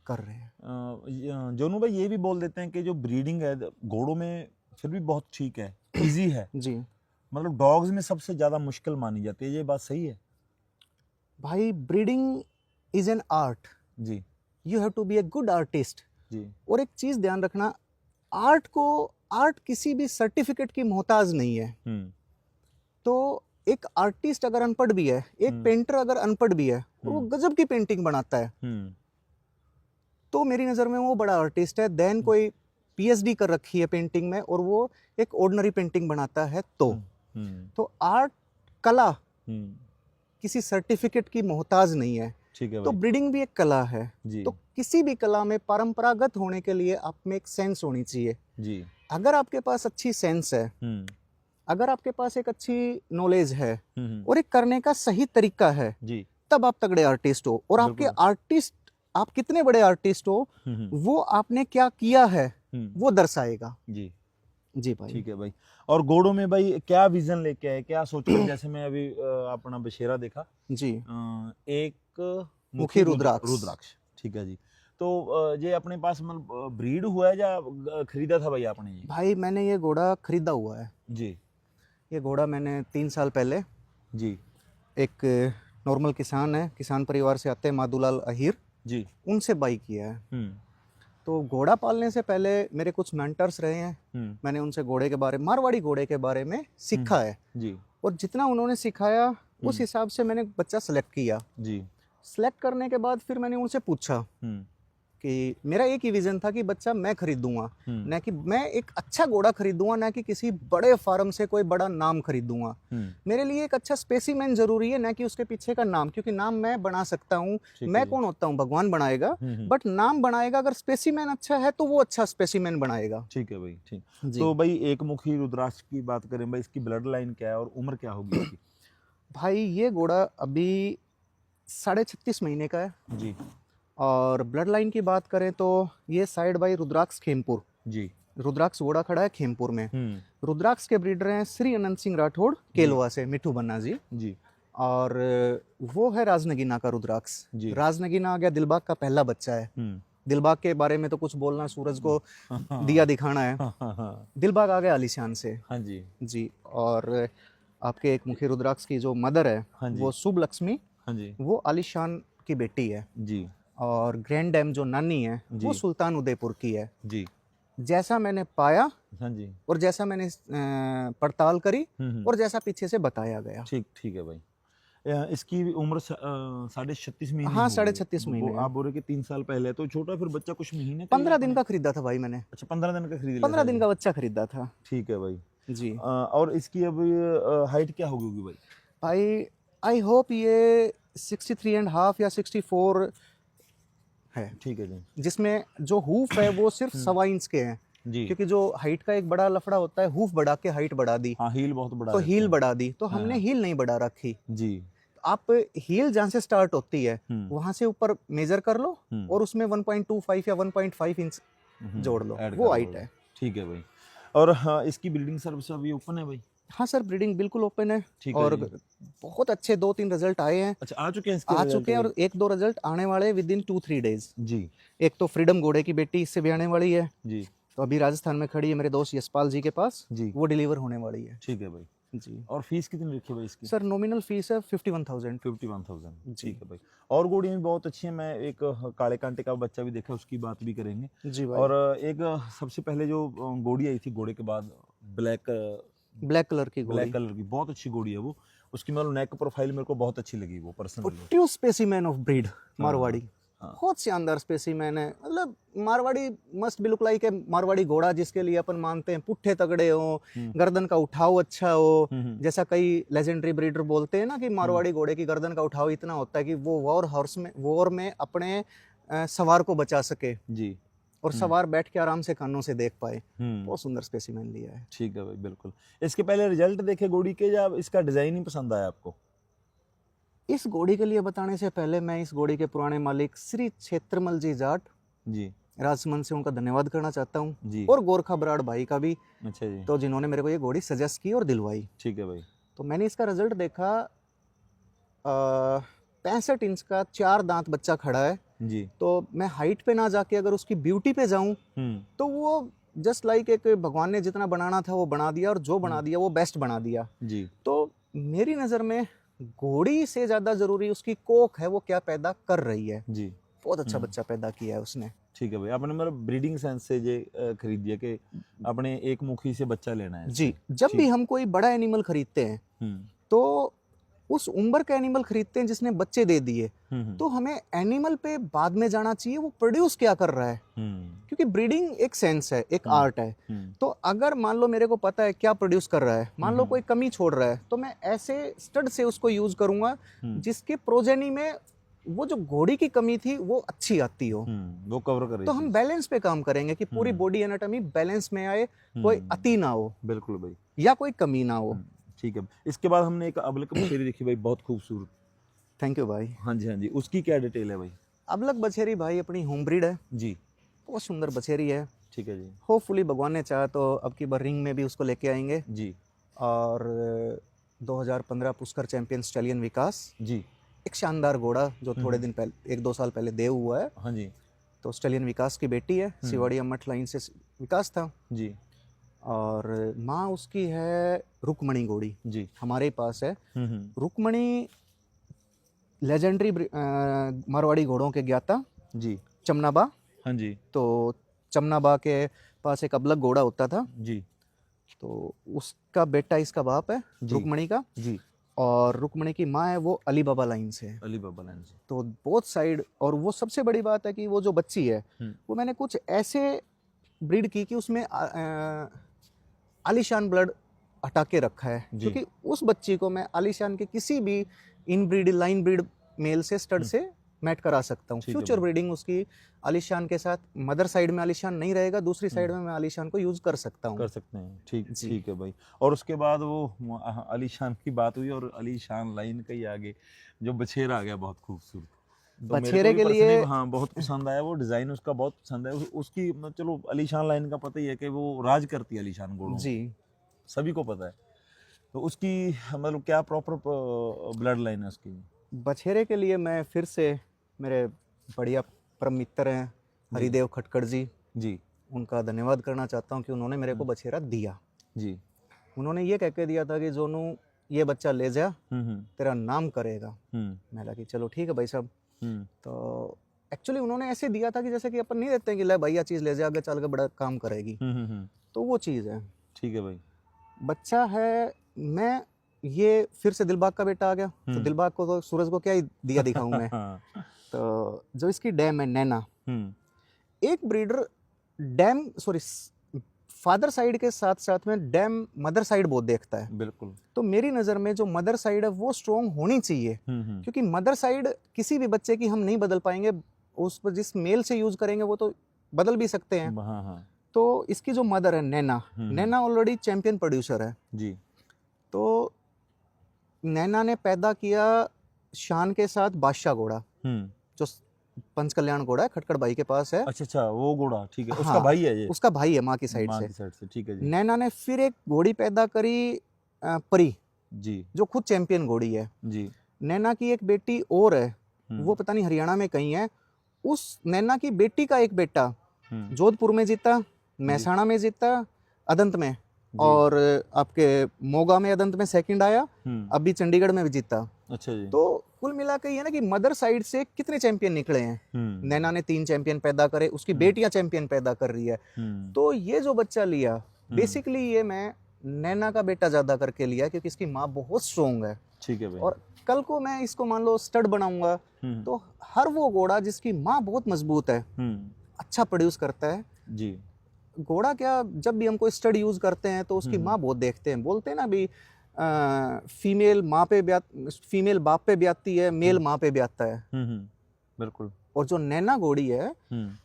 Speaker 1: कर रहे हैं।
Speaker 2: जोनू भाई ये भी बोल देते हैं कि जो ब्रीडिंग है घोड़ों में फिर भी बहुत ठीक है, इजी है
Speaker 1: जी
Speaker 2: मतलब डॉग्स में सबसे ज्यादा मुश्किल मानी जाती है, ये बात सही है?
Speaker 1: भाई ब्रीडिंग इज एन आर्ट,
Speaker 2: जी
Speaker 1: you have to be a good artist.
Speaker 2: जी
Speaker 1: और एक चीज ध्यान रखना, आर्ट किसी भी सर्टिफिकेट की मोहताज नहीं है। तो एक आर्टिस्ट अगर अनपढ़ भी है, एक पेंटर अगर अनपढ़ भी है और वो गजब की पेंटिंग बनाता है तो मेरी नज़र में वो बड़ा आर्टिस्ट है। देन कोई पीएचडी कर रखी है पेंटिंग में और वो एक ऑर्डिनरी पेंटिंग बनाता है तो आर्ट कला किसी सर्टिफिकेट की मोहताज नहीं है।
Speaker 2: ठीक है
Speaker 1: तो
Speaker 2: भाई।
Speaker 1: ब्रीडिंग भी एक कला है
Speaker 2: जी
Speaker 1: तो किसी भी कला में परंपरागत होने के लिए आप में एक सेंस होनी चाहिए।
Speaker 2: जी
Speaker 1: अगर आपके पास अच्छी सेंस है, अगर आपके पास एक अच्छी नॉलेज है और एक करने का सही तरीका है
Speaker 2: जी
Speaker 1: तब आप तगड़े आर्टिस्ट हो। और आपके आर्टिस्ट, आप कितने बड़े आर्टिस्ट हो वो आपने क्या किया है वो दर्शाएगा।
Speaker 2: जी
Speaker 1: जी भाई।
Speaker 2: ठीक है भाई। और घोड़ों में भाई क्या विजन लेके आए, क्या सोच कर जैसे मैं अभी अपना बशेरा देखा
Speaker 1: जी
Speaker 2: एक
Speaker 1: मुखी रुद्राक्ष।
Speaker 2: ठीक है जी। तो ये अपने पास मतलब ब्रीड हुआ है या खरीदा था भाई आपने? ये
Speaker 1: भाई मैंने ये घोड़ा खरीदा हुआ है
Speaker 2: जी।
Speaker 1: ये घोड़ा मैंने 3 साल पहले
Speaker 2: जी
Speaker 1: एक नॉर्मल किसान है, किसान परिवार से आते हैं माधुलाल अहीर
Speaker 2: जी,
Speaker 1: उनसे बाई किया है। तो घोड़ा पालने से पहले मेरे कुछ मेंटर्स रहे हैं, मैंने उनसे घोड़े के बारे, मारवाड़ी घोड़े के बारे में सीखा है
Speaker 2: जी
Speaker 1: और जितना उन्होंने सिखाया उस हिसाब से मैंने बच्चा सेलेक्ट किया।
Speaker 2: जी
Speaker 1: सेलेक्ट करने के बाद फिर मैंने उनसे पूछा कि मेरा एक ही विजन था कि बच्चा मैं खरीदूंगा, ना कि मैं एक अच्छा घोड़ा खरीदूंगा, ना कि किसी बड़े फार्म से कोई बड़ा नाम खरीदूंगा। मेरे लिए एक अच्छा स्पेसिमेन जरूरी है, ना कि उसके पीछे का नाम, क्योंकि नाम मैं बना सकता हूँ, मैं कौन होता हूँ, भगवान बनाएगा, बट नाम बनाएगा अगर स्पेसिमेन अच्छा है तो वो अच्छा स्पेसिमेन बनाएगा।
Speaker 2: ठीक है भाई। ठीक। तो भाई एक मुखी रुद्राक्ष की बात करें भाई, इसकी ब्लड लाइन क्या है और उम्र क्या होगी इसकी?
Speaker 1: भाई ये घोड़ा अभी 36.5 महीने का है
Speaker 2: जी।
Speaker 1: और ब्लड लाइन की बात करें तो ये साइड बाई रुद्राक्ष खेमपुर
Speaker 2: जी।
Speaker 1: रुद्राक्ष घोड़ा खड़ा है खेमपुर में। रुद्राक्ष के ब्रीडर हैं श्री अनंत सिंह राठौड़ केलवा से, मिठू बन्ना जी
Speaker 2: जी।
Speaker 1: और वो है राजनगीना का रुद्राक्ष। राजनगीना आ गया, दिलबाग का पहला बच्चा है। दिलबाग के बारे में तो कुछ बोलना, सूरज को दिया दिखाना है। दिलबाग आ गया आलीशान से।
Speaker 2: हाँ जी
Speaker 1: जी। और आपके एक मुखी रुद्राक्ष की जो मदर है वो शुभ लक्ष्मी,
Speaker 2: हाँ जी,
Speaker 1: वो आलीशान की बेटी है
Speaker 2: जी।
Speaker 1: और ग्रैंड डैम जो नानी है वो सुल्तान उदयपुर की है
Speaker 2: जी।
Speaker 1: जैसा मैंने पाया
Speaker 2: हाँ जी
Speaker 1: और जैसा मैंने पड़ताल करी और जैसा पीछे से बताया गया।
Speaker 2: ठीक ठीक है भाई। इसकी उम्र 36.5 महीने।
Speaker 1: हाँ 36.5 महीने।
Speaker 2: आप बोल रहे कि 3 साल पहले, तो छोटा फिर बच्चा कुछ महीने
Speaker 1: 15 दिन का खरीदा था भाई मैंने।
Speaker 2: अच्छा 15 दिन का खरीद लिया?
Speaker 1: 15 दिन का बच्चा खरीदा था।
Speaker 2: ठीक है भाई
Speaker 1: जी।
Speaker 2: और इसकी अब हाइट क्या होगी भाई?
Speaker 1: भाई आई होप ये 63.5 या 64 है।
Speaker 2: ठीक है जी।
Speaker 1: जिसमें जो हूफ है वो सिर्फ 1.25 इंच के हैं
Speaker 2: जी।
Speaker 1: क्योंकि जो हाइट का एक बड़ा लफड़ा होता है, हूफ बढ़ा के हाइट बढ़ा दी।
Speaker 2: हाँ हील बहुत बड़ा
Speaker 1: तो
Speaker 2: रहता
Speaker 1: हील
Speaker 2: है।
Speaker 1: बढ़ा दी, तो हमने हील नहीं बढ़ा रखी।
Speaker 2: जी।
Speaker 1: आप हील जहाँ से स्टार्ट होती है वहां से ऊपर मेजर कर लो और उसमें 1.25 या 1.5 इंच जोड़ लो, वो हाइट है।
Speaker 2: ठीक है भाई। और हाँ इसकी ब्रीडिंग सर्विस अभी ओपन है भाई?
Speaker 1: हाँ सर ब्रीडिंग बिल्कुल ओपन है।
Speaker 2: ठीक
Speaker 1: और
Speaker 2: है
Speaker 1: बहुत अच्छे 2-3 रिजल्ट आए हैं।
Speaker 2: अच्छा आ चुके हैं इसके?
Speaker 1: आ चुके हैं और 1-2 रिजल्ट आने वाले विद इन 2-3 डेज।
Speaker 2: जी।
Speaker 1: एक तो फ्रीडम घोड़े की बेटी इससे भी आने वाली है
Speaker 2: जी।
Speaker 1: तो अभी राजस्थान में खड़ी है मेरे दोस्त यशपाल जी के पास
Speaker 2: जी,
Speaker 1: वो डिलीवर होने वाली है।
Speaker 2: ठीक है भाई
Speaker 1: जी।
Speaker 2: और फीस कितनी रखी है भाई इसकी?
Speaker 1: सर नॉमिनल फीस है 51,000।
Speaker 2: 51,000 ठीक है भाई। और घोड़ियाँ भी बहुत अच्छी हैं, मैं एक काले कांटे का बच्चा भी देखा, उसकी बात भी करेंगे
Speaker 1: जी भाई।
Speaker 2: और एक सबसे पहले जो घोड़ी आई थी घोड़े के बाद ब्लैक
Speaker 1: कलर की घोड़ी,
Speaker 2: ब्लैक कलर की बहुत अच्छी घोड़ी है वो, उसकी मतलब नेक प्रोफाइल मेरे को बहुत अच्छी लगी वो personally.
Speaker 1: True specimen of breed Marwari.
Speaker 2: हाँ।
Speaker 1: बहुत शानदार स्पेसिमेन है, मतलब Marwari must be look like है मारवाड़ी घोड़ा, जिसके लिए अपन मानते हैं पुट्ठे तगड़े हो, गर्दन का उठाव अच्छा हो, जैसा कई लेजेंडरी ब्रीडर बोलते हैं ना कि मारवाड़ी घोड़े की गर्दन का उठाव इतना होता है कि वो वॉर में अपने सवार को बचा सके
Speaker 2: जी,
Speaker 1: और सवार बैठ के आराम से कानों से देख पाए। बहुत सुंदर स्पेसिमेन लिया है।
Speaker 2: ठीक है भाई, बिल्कुल। इसके पहले रिजल्ट देखे घोड़ी के, या इसका डिजाइन ही पसंद आया आपको?
Speaker 1: इस घोड़ी के लिए बताने से पहले मैं इस घोड़ी के पुराने मालिक श्री क्षेत्रमल जी जाट
Speaker 2: जी,
Speaker 1: राजमन से उनका धन्यवाद करना चाहता हूँ
Speaker 2: जी।
Speaker 1: और गोरखा बराड़ भाई का भी,
Speaker 2: अच्छा जी,
Speaker 1: तो जिन्होंने मेरे को ये घोड़ी सजेस्ट की और दिलवाई।
Speaker 2: ठीक है भाई।
Speaker 1: तो मैंने इसका रिजल्ट देखा, 65 इंच का 4 दांत बच्चा खड़ा है।
Speaker 2: जी,
Speaker 1: तो मैं हाइट पे ना जाके अगर उसकी ब्यूटी पे जाऊं तो वो जस्ट लाइक एक भगवान ने जितना बनाना था वो बना दिया, और जो बना दिया वो बेस्ट बना दिया
Speaker 2: जी।
Speaker 1: तो मेरी नज़र में घोड़ी से ज़्यादा ज़रूरी उसकी कोख है, वो क्या पैदा कर रही है।
Speaker 2: जी,
Speaker 1: बहुत अच्छा बच्चा पैदा किया है उसने।
Speaker 2: ठीक है भाई। आपने मतलब ब्रीडिंग सेंस से जे खरीद दिया कि अपने एक मुखी से बच्चा लेना है
Speaker 1: जी, जब भी हम कोई बड़ा एनिमल खरीदते हैं तो उस उम्र का एनिमल खरीदते हैं जिसने बच्चे दे दिए, तो हमें एनिमल पे बाद में जाना चाहिए वो प्रोड्यूस क्या कर रहा है, क्योंकि ब्रीडिंग एक सेंस है, एक आर्ट है। तो अगर मान लो मेरे को पता है क्या प्रोड्यूस कर रहा है, मान लो कोई कमी छोड़ रहा है, तो मैं ऐसे स्टड से उसको यूज करूंगा जिसके प्रोजेनी में वो जो घोड़ी की कमी थी वो अच्छी आती हो,
Speaker 2: वो कवर करे।
Speaker 1: तो हम बैलेंस पे काम करेंगे कि पूरी बॉडी एनाटॉमी बैलेंस में आए, कोई अति ना हो,
Speaker 2: बिल्कुल भाई,
Speaker 1: या कोई कमी ना हो।
Speaker 2: ठीक है। इसके बाद हमने एक अबलक बछेरी देखी भाई, बहुत खूबसूरत।
Speaker 1: थैंक यू भाई।
Speaker 2: हाँ जी, हाँ जी। उसकी क्या डिटेल है भाई?
Speaker 1: अबलक बछेरी भाई अपनी होम ब्रीड है
Speaker 2: जी,
Speaker 1: बहुत सुंदर बछेरी है।
Speaker 2: ठीक है जी,
Speaker 1: होपफुली भगवान ने चाहा तो अब की बार रिंग में भी उसको लेके आएंगे।
Speaker 2: जी,
Speaker 1: और 2015 पुष्कर चैंपियन स्टैलियन विकास,
Speaker 2: जी,
Speaker 1: एक शानदार घोड़ा जो थोड़े दिन पहले 1-2 साल पहले देव हुआ है।
Speaker 2: हाँ जी,
Speaker 1: तो स्टैलियन विकास की बेटी है, सिवाड़िया मठ लाइन से विकास था,
Speaker 2: जी,
Speaker 1: और माँ उसकी है रुक्मणी घोड़ी,
Speaker 2: जी,
Speaker 1: हमारे ही पास है। रुक्मणी लेजेंडरी मारवाड़ी घोड़ों के ज्ञाता
Speaker 2: जी,
Speaker 1: चमनाबा।
Speaker 2: हाँ जी,
Speaker 1: तो चमनाबा के पास एक अबलग घोड़ा होता था,
Speaker 2: जी,
Speaker 1: तो उसका बेटा इसका बाप है रुक्मणी का,
Speaker 2: जी,
Speaker 1: और रुक्मणी की माँ है वो अली बाबा लाइन से है।
Speaker 2: अली बाबा लाइन से।
Speaker 1: तो बोथ साइड, और वो सबसे बड़ी बात है कि वो जो बच्ची है वो मैंने कुछ ऐसे ब्रीड की कि उसमें आलीशान ब्लड हटा के रखा है, क्योंकि उस बच्ची को मैं आलीशान के किसी भी इन ब्रीड लाइन ब्रीड मेल से स्टड से मैट करा सकता हूँ। फ्यूचर ब्रीडिंग उसकी आलीशान के साथ, मदर साइड में आलीशान नहीं रहेगा, दूसरी साइड में मैं आलीशान को यूज कर सकता हूँ।
Speaker 2: कर सकते हैं, ठीक, ठीक है भाई। और उसके बाद वो आलीशान की बात हुई, और आलीशान लाइन का ही आगे जो बछेरा आ गया बहुत खूबसूरत। तो
Speaker 1: बछेरे के लिए
Speaker 2: हाँ बहुत पसंद आया, वो डिजाइन उसका बहुत पसंद है। उसकी चलो आलीशान लाइन का पता ही है कि वो राज करती है आलीशान घोड़ों,
Speaker 1: जी
Speaker 2: सभी को पता है। तो उसकी मतलब क्या प्रॉपर ब्लड लाइन है उसकी?
Speaker 1: बछेरे के लिए मैं फिर से मेरे बढ़िया परम मित्र हैं हरिदेव खटकर जी,
Speaker 2: जी,
Speaker 1: उनका धन्यवाद करना चाहता हूँ कि उन्होंने मेरे को बछेरा दिया।
Speaker 2: जी,
Speaker 1: उन्होंने ये कह के दिया था कि जोनू ये बच्चा ले जा, तेरा नाम करेगा। मैं लगा कि चलो ठीक है भाई साहब। तो एक्चुअली उन्होंने ऐसे दिया था कि जैसे कि अपन नहीं देते हैं कि ले भैया चीज़ ले जा, आगे चल के बड़ा काम करेगी, तो वो चीज़ है।
Speaker 2: ठीक है भाई।
Speaker 1: बच्चा है, मैं ये फिर से दिलबाग का बेटा आ गया, तो दिलबाग को तो सूरज को क्या ही दिया दिखाऊं मैं। तो जो इसकी डैम है नैना, एक ब्रीडर डैम फादर साइड के साथ साथ में डैम मदर साइड बहुत देखता है।
Speaker 2: बिल्कुल।
Speaker 1: तो मेरी नज़र में जो मदर साइड है वो स्ट्रॉन्ग होनी चाहिए, क्योंकि मदर साइड किसी भी बच्चे की हम नहीं बदल पाएंगे, उस पर जिस मेल से यूज करेंगे वो तो बदल भी सकते हैं।
Speaker 2: हाँ, हाँ।
Speaker 1: तो इसकी जो मदर है नैना, नैना ऑलरेडी चैंपियन प्रोड्यूसर है
Speaker 2: जी।
Speaker 1: तो नैना ने पैदा किया शान के साथ बादशाह घोड़ा, जो पंच कल्याण घोड़ा है खटकर भाई के पास है।
Speaker 2: अच्छा अच्छा, वो घोड़ा, ठीक है।
Speaker 1: हाँ,
Speaker 2: उसका भाई है ये?
Speaker 1: उसका भाई है माँ की साइड
Speaker 2: माँ की साइड से, ठीक है जी।
Speaker 1: नैना ने फिर एक घोड़ी पैदा करी परी
Speaker 2: जी,
Speaker 1: जो खुद चैंपियन घोड़ी है
Speaker 2: जी।
Speaker 1: नैना की एक बेटी और है, वो पता नहीं हरियाणा में कहीं है। उस नैना की बेटी का एक बेटा जोधपुर में जीता, महसाणा में जीता, अदंत में, और आपके मोगा में अदंत में सेकंड आया, अभी चंडीगढ़ में भी जीता।
Speaker 2: अच्छा जी।
Speaker 1: तो कुल मिला के ये ना कि मदर साइड से कितने चैंपियन निकले हैं। नैना ने 3 चैंपियन पैदा करे, उसकी बेटियां चैंपियन पैदा कर रही है। तो ये जो बच्चा लिया बेसिकली ये मैं नैना का बेटा ज्यादा करके लिया, क्योंकि इसकी माँ बहुत स्ट्रोंग है।
Speaker 2: ठीक है भाई।
Speaker 1: और कल को मैं इसको मान लो स्टड बनाऊंगा, तो हर वो घोड़ा जिसकी माँ बहुत मजबूत है, अच्छा प्रोड्यूस करता है
Speaker 2: जी।
Speaker 1: घोड़ा क्या, जब भी हम कोई स्टड यूज करते हैं तो उसकी माँ बहुत देखते हैं, बोलते हैं ना भी फीमेल बाप पे ब्याती है, मेल माँ पे ब्याता है।
Speaker 2: बिल्कुल।
Speaker 1: और जो नैना घोड़ी है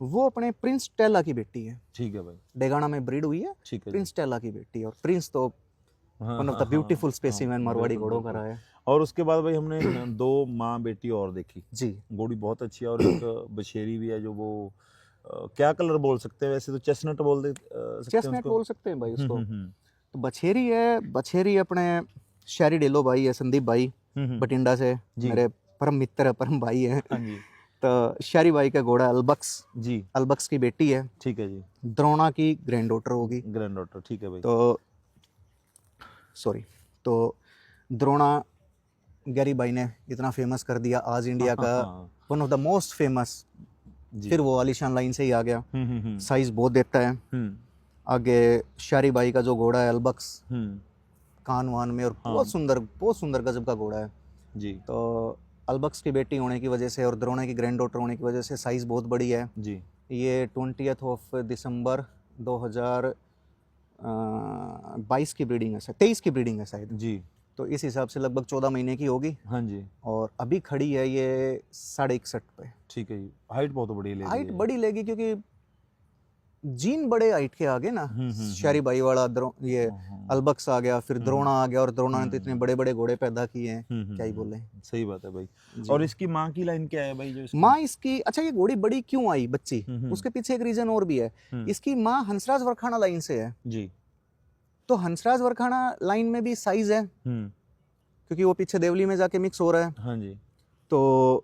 Speaker 1: वो अपने प्रिंस टेला की बेटी है।
Speaker 2: ठीक है भाई।
Speaker 1: डेगाना में ब्रीड हुई है,
Speaker 2: ठीक है।
Speaker 1: प्रिंस टेला की बेटी है। और प्रिंस तो one of the beautiful specimen Marwari घोड़ों का रहा है।
Speaker 2: और उसके बाद भाई हमने 2 माँ बेटी और देखी
Speaker 1: जी।
Speaker 2: घोड़ी बहुत अच्छी है, और एक बछेरी भी है जो वो क्या कलर बोल सकते हैं वैसे तो, चेस्टनट
Speaker 1: चेस्टनट बोल सकते हैं भाई उसको। तो बछेरी है, बछेरी अपने शहरी डेलो भाई है, संदीप भाई बटिंडा से, मेरे परम मित्र है, परम भाई है। तो शहरी भाई का घोड़ा अलबक्स जी, अलबक्स की बेटी है। ठीक है जी। द्रोणा की ग्रैंड डॉटर होगी। ग्रैंड डॉटर, ठीक है भाई। तो सॉरी, तो द्रोणा गैरी भाई ने इतना फेमस कर दिया आज इंडिया का one of the most famous. फिर वो आलिशान लाइन से ही आ गया, साइज बहुत देता है। आगे शारी भाई का जो घोड़ा है अलबक्स, कान वान में, और बहुत सुंदर गजब का घोड़ा है जी। तो अलबक्स की बेटी होने की वजह से और द्रोणा की ग्रैंड डॉटर होने की वजह से साइज बहुत बड़ी है जी। ये 20 दिसंबर 2022 की ब्रीडिंग है, 23 की ब्रीडिंग है शायद जी। तो इस हिसाब से लगभग 14 महीने की होगी। हाँ जी। और अभी खड़ी है ये 61.5 पे। ठीक है जी। हाइट बहुत बड़ी लेगी, हाइट बड़ी लेगी क्योंकि जीन बड़े हाइट के आगे ना। शहरी भाई वाला ये अलबक्स आ गया, फिर द्रोणा आ गया, और द्रोणा ने तो इतने बड़े बड़े घोड़े पैदा किए हैं, क्या ही बोले। सही बात है भाई। और इसकी माँ की लाइन क्या है भाई? जो माँ इसकी, अच्छा ये घोड़ी बड़ी क्यों आई बच्ची, उसके पीछे एक रीजन और भी है। इसकी माँ हंसराज वरखाना लाइन से है जी। तो हंसराज वरखाना लाइन में भी साइज है, क्योंकि वो पीछे देवली में जाके मिक्स हो रहा है। हाँ जी। तो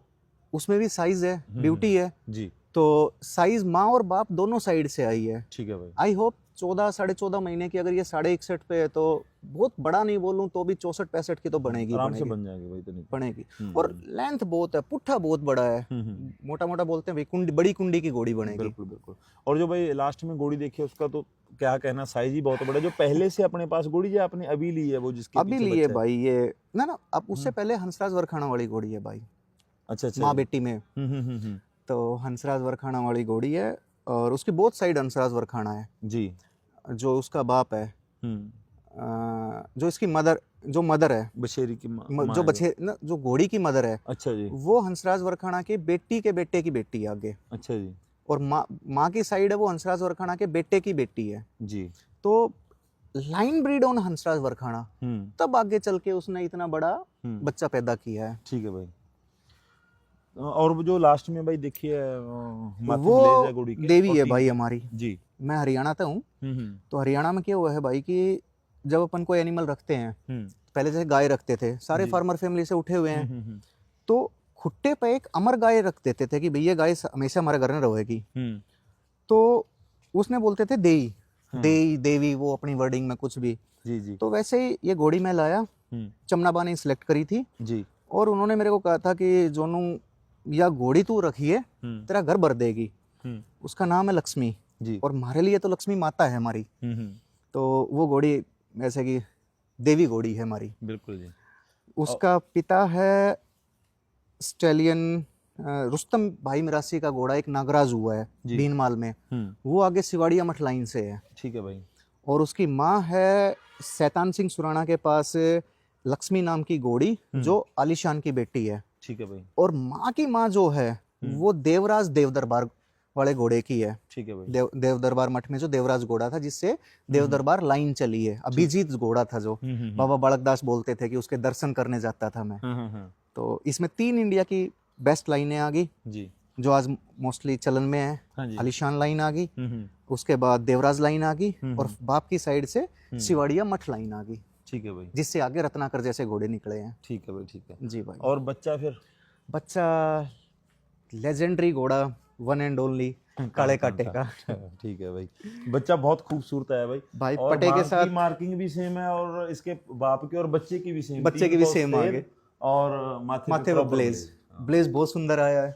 Speaker 1: उसमें भी साइज है, ब्यूटी है जी। तो साइज माँ और बाप दोनों साइड से आई है। ठीक है भाई। आई होप 14-14.5 महीने की, अगर ये 61.5 पे है तो बहुत बड़ा नहीं बोलूं तो भी 64-65 की तो बनेगी, आराम से बन जाएगी भाई, तो नहीं बनेगी। और लेंथ बहुत है, पुट्ठा बहुत बड़ा है, मोटा मोटा बोलते हैं भाई, कुंडी, बड़ी कुंडी की घोड़ी बनेगी। बिल्कुल बिल्कुल। और जो भाई लास्ट में घोड़ी देखी है उसका तो क्या कहना, साइज ही बहुत बड़ा है। जो पहले से अपने पास घोड़ी जो आपने अभी ली है, वो जिसके अभी ली है भाई, ये ना अब उससे पहले हंसराज वरखाना वाली घोड़ी है भाई। अच्छा अच्छा। माँ बेटी में तो हंसराज वरखाना वाली घोड़ी है, और उसकी बोथ साइड हंसराज वरखाना है जी। जो उसका बाप है, जो इसकी मदर है, बछेरी की जो घोड़ी की मदर है, अच्छा जी, वो हंसराज वरखाना के बेटी के बेटे की बेटी है आगे। अच्छा जी। और माँ की साइड है वो हंसराज वरखाना के बेटे की बेटी है जी। तो लाइन ब्रीड ऑन हंसराज वरखाना, तब आगे चल के उसने इतना बड़ा बच्चा पैदा किया है। ठीक है भाई। और जो लास्ट में भाई देखिए वो है घोड़ी की, देवी है भाई हमारी जी। मैं हरियाणा से हूँ, तो हरियाणा में क्या हुआ है भाई कि जब अपन कोई एनिमल रखते हैं, पहले जैसे गाय रखते थे, सारे फार्मर फैमिली से उठे हुए हैं, तो खुट्टे पे एक अमर गाय रख देते थे कि भैया गाय हमेशा हमारे घर में रहेगी। तो उसने बोलते थे देई, देई देवी, वो अपनी वर्डिंग में कुछ भी जी जी। तो वैसे ही ये घोड़ी मैं लाया, चमनाबा ने सिलेक्ट करी थी जी। और उन्होंने मेरे को कहा था कि जोनू या घोड़ी तू रखिए, तेरा घर भर देगी। उसका नाम है लक्ष्मी जी। और हमारे लिए तो लक्ष्मी माता है हमारी। तो वो घोड़ी ऐसे कि देवी घोड़ी है हमारी। बिल्कुल जी। उसका पिता है स्टेलियन रुस्तम भाई मिरासी का घोड़ा एक नागराज हुआ है भीनमाल में, वो आगे सिवाड़िया मठ लाइन से है। ठीक है भाई। और उसकी माँ है सैतान सिंह सुराणा के पास लक्ष्मी नाम की घोड़ी, जो आलिशान की बेटी है। ठीक है भाई। और माँ की माँ जो है वो देवराज देव दरबार वाले घोड़े की है। ठीक है भाई। देव दरबार मठ में जो देवराज घोड़ा था, जिससे देव दरबार लाइन चली है। अभिजीत घोड़ा था जो बाबा बालकदास बोलते थे कि उसके दर्शन करने जाता था मैं। तो इसमें 3 इंडिया की बेस्ट लाइनें आ गई जी, जो आज मोस्टली चलन में है। आलिशान लाइन आ गई, उसके बाद देवराज लाइन आ गई, और बाप की साइड से सिवाड़िया मठ लाइन आ गई। ठीक है भाई। जिससे आगे रत्नाकर जैसे घोड़े निकले हैं। ठीक है भाई, ठीक है जी भाई। और बच्चा फिर बच्चा लेजेंडरी घोड़ा, वन एंड ओनली काले काटे का। ठीक है भाई। बच्चा बहुत खूबसूरत है भाई। भाई पटे के साथ मार्किंग भी सेम है, और इसके बाप की और बच्चे की भी सेम, बच्चे की भी सेम आगे, और माथे पे ब्लेज बहुत सुंदर आया है।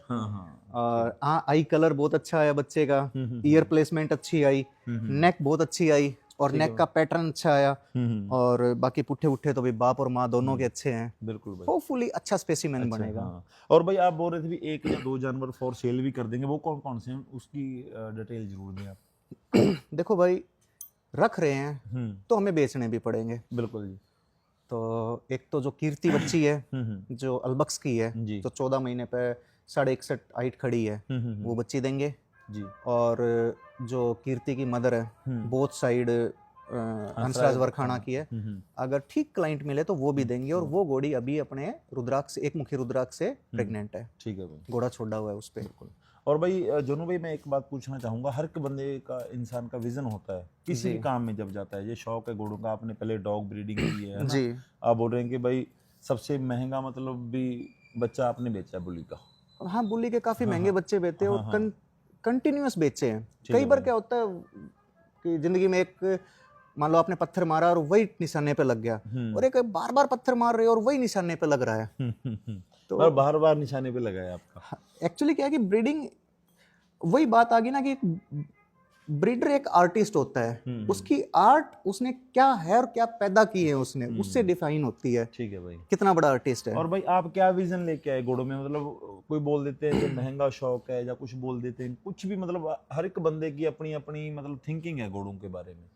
Speaker 1: और हाँ, आई कलर बहुत अच्छा आया बच्चे का, ईयर प्लेसमेंट अच्छी आई, नेक बहुत अच्छी आई, और
Speaker 2: ठीक है
Speaker 1: नेक का पैटर्न अच्छा आया,
Speaker 2: हम्म,
Speaker 1: और बाकी पुट्ठे उट्ठे तो भी बाप और माँ दोनों के अच्छे हैं।
Speaker 2: बिल्कुल भाई।
Speaker 1: होपफुली अच्छा स्पेसिमेन
Speaker 2: अच्छा,
Speaker 1: बनेगा।
Speaker 2: हाँ। और भाई आप बोल रहे थे भी 1 या 2 जानवर फॉर सेल भी कर देंगे, वो कौन कौन से हैं, उसकी डिटेल जरूर दें आप।
Speaker 1: देखो भाई, रख रहे हैं तो हमें बेचने भी पड़ेंगे।
Speaker 2: बिल्कुल जी।
Speaker 1: तो एक तो जो कीर्ति बच्ची है
Speaker 2: हम्म,
Speaker 1: जो अलबक्स की है,
Speaker 2: जी।
Speaker 1: जो 14 महीने पे 61.5 हाइट खड़ी है, वो बच्ची देंगे।
Speaker 2: जी।
Speaker 1: और जो कीर्ति की मदर है, बोथ साइड हंसराज वरखाना की है, अगर ठीक क्लाइंट मिले तो वो भी देंगे। और वो घोड़ी अभी अपने रुद्राक्ष, एक मुखी रुद्राक्ष से प्रेग्नेंट है।
Speaker 2: ठीक है भाई।
Speaker 1: घोड़ा छोड़ा हुआ है उस पे।
Speaker 2: बिल्कुल। और भाई जोनू भाई, मैं एक बात पूछना चाहूँगा, हर एक बंदे का, इंसान का विजन होता है किसी भी काम में जब जाता है। ये शौक है घोड़ों का, आपने पहले डॉग ब्रीडिंग की है ना?
Speaker 1: जी।
Speaker 2: आप बोल रहे हैं कि भाई सबसे महंगा मतलब भी बच्चा आपने बेचा बुली का।
Speaker 1: हाँ, बुल्ली के काफी महंगे बच्चे बेचे और कंटिन्यूअस बेचे हैं।
Speaker 2: ठीक
Speaker 1: कई
Speaker 2: है
Speaker 1: बार
Speaker 2: भाई।
Speaker 1: क्या होता है कि जिंदगी में एक, मान लो आपने पत्थर मारा और वही निशाने पे लग गया, और एक बार बार पत्थर मार रहे हो और वही निशाने पे लग रहा है।
Speaker 2: तो बार बार निशाने पे लगाया आपका।
Speaker 1: एक्चुअली क्या है कि ब्रीडिंग, वही बात आ गई ना कि ब्रीडर एक आर्टिस्ट होता है, उसकी आर्ट, उसने क्या है और क्या पैदा की है उसने, उससे डिफाइन होती है
Speaker 2: ठीक है भाई।
Speaker 1: कितना बड़ा आर्टिस्ट है।
Speaker 2: और भाई आप क्या विजन लेके आए घोड़ों में? मतलब कोई बोल देते हैं कि महंगा शौक है, या कुछ बोल देते हैं कुछ भी, मतलब हर एक बंदे की अपनी अपनी मतलब थिंकिंग है घोड़ों के बारे में।